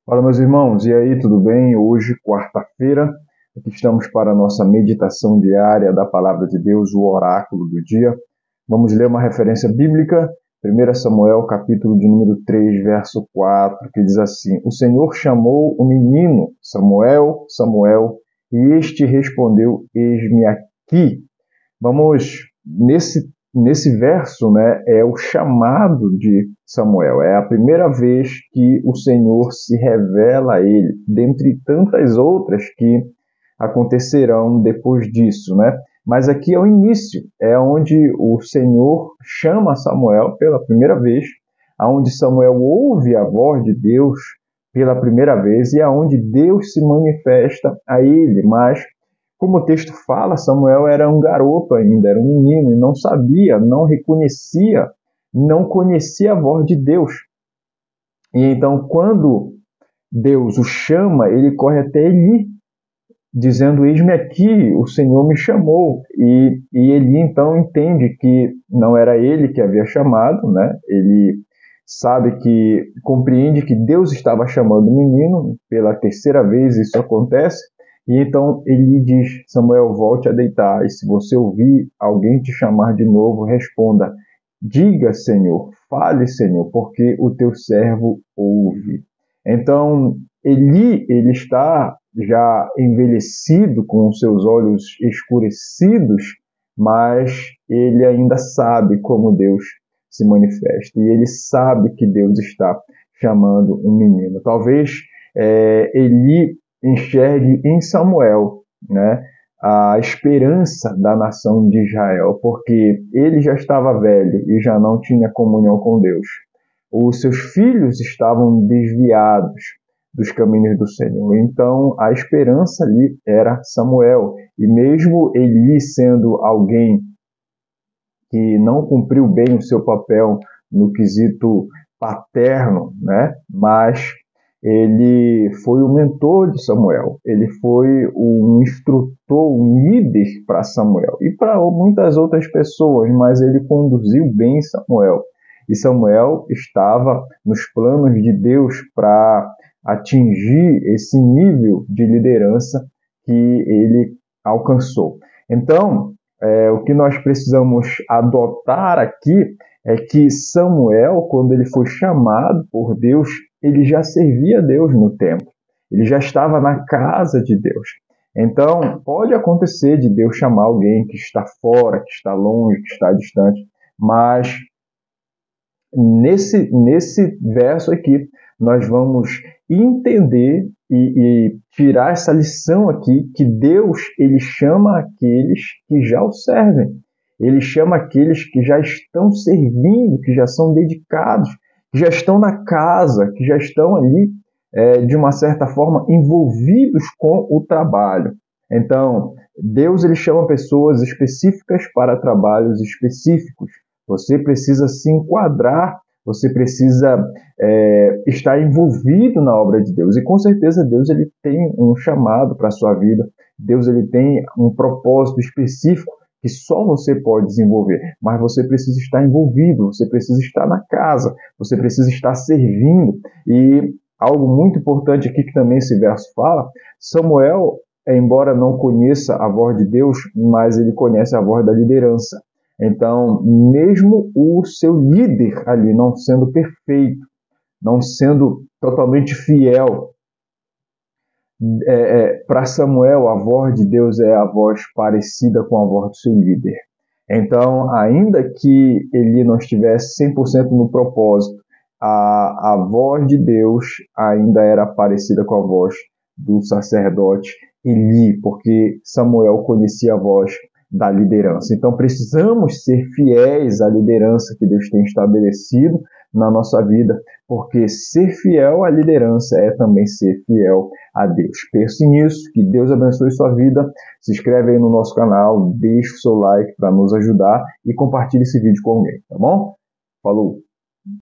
Fala, meus irmãos, e aí, tudo bem? Hoje, quarta-feira, aqui estamos para a nossa meditação diária da Palavra de Deus, o oráculo do dia. Vamos ler uma referência bíblica, 1 Samuel, capítulo de número 3, verso 4, que diz assim: O Senhor chamou o menino, Samuel, Samuel, e este respondeu: Eis-me aqui. Vamos, nesse verso, né, é o chamado de Samuel. É a primeira vez que o Senhor se revela a ele, dentre tantas outras que acontecerão depois disso, né? Mas aqui é o início, é onde o Senhor chama Samuel pela primeira vez, aonde Samuel ouve a voz de Deus pela primeira vez e aonde Deus se manifesta a ele, mas como o texto fala, Samuel era um garoto ainda, era um menino, e não sabia, não reconhecia, não conhecia a voz de Deus. E então, quando Deus o chama, ele corre até Eli, dizendo: Eis-me aqui, o Senhor me chamou. E Eli então entende que não era ele que havia chamado, né? Ele sabe que, compreende que Deus estava chamando o menino, pela terceira vez isso acontece, e então ele diz: Samuel, volte a deitar, e se você ouvir alguém te chamar de novo, responda: diga, Senhor, fale, Senhor, porque o teu servo ouve. Então, ele está já envelhecido, com os seus olhos escurecidos, mas ele ainda sabe como Deus se manifesta. E ele sabe que Deus está chamando um menino. Talvez Eli enxergue em Samuel, né, a esperança da nação de Israel, porque ele já estava velho e já não tinha comunhão com Deus. Os seus filhos estavam desviados dos caminhos do Senhor. Então, a esperança ali era Samuel. E mesmo Eli sendo alguém que não cumpriu bem o seu papel no quesito paterno, né? Mas ele foi o mentor de Samuel, ele foi um instrutor, um líder para Samuel e para muitas outras pessoas, mas ele conduziu bem Samuel. E Samuel estava nos planos de Deus para atingir esse nível de liderança que ele alcançou. Então, o que nós precisamos adotar aqui é que Samuel, quando ele foi chamado por Deus, ele já servia a Deus no templo. Ele já estava na casa de Deus. Então, pode acontecer de Deus chamar alguém que está fora, que está longe, que está distante, mas nesse verso aqui, nós vamos entender e tirar essa lição aqui, que Deus ele chama aqueles que já o servem. Ele chama aqueles que já estão servindo, que já são dedicados, que já estão na casa, que já estão ali, de uma certa forma, envolvidos com o trabalho. Então, Deus ele chama pessoas específicas para trabalhos específicos. Você precisa se enquadrar, você precisa estar envolvido na obra de Deus. E com certeza Deus ele tem um chamado para a sua vida, Deus ele tem um propósito específico que só você pode desenvolver, mas você precisa estar envolvido, você precisa estar na casa, você precisa estar servindo. E algo muito importante aqui que também esse verso fala, Samuel, embora não conheça a voz de Deus, mas ele conhece a voz da liderança. Então, mesmo o seu líder ali não sendo perfeito, não sendo totalmente fiel, para Samuel, a voz de Deus é a voz parecida com a voz do seu líder. Então, ainda que ele não estivesse 100% no propósito, a voz de Deus ainda era parecida com a voz do sacerdote Eli, porque Samuel conhecia a voz da liderança. Então, precisamos ser fiéis à liderança que Deus tem estabelecido na nossa vida, porque ser fiel à liderança é também ser fiel a Deus. Pense nisso, que Deus abençoe sua vida. Se inscreve aí no nosso canal, deixa o seu like para nos ajudar e compartilhe esse vídeo com alguém, tá bom? Falou!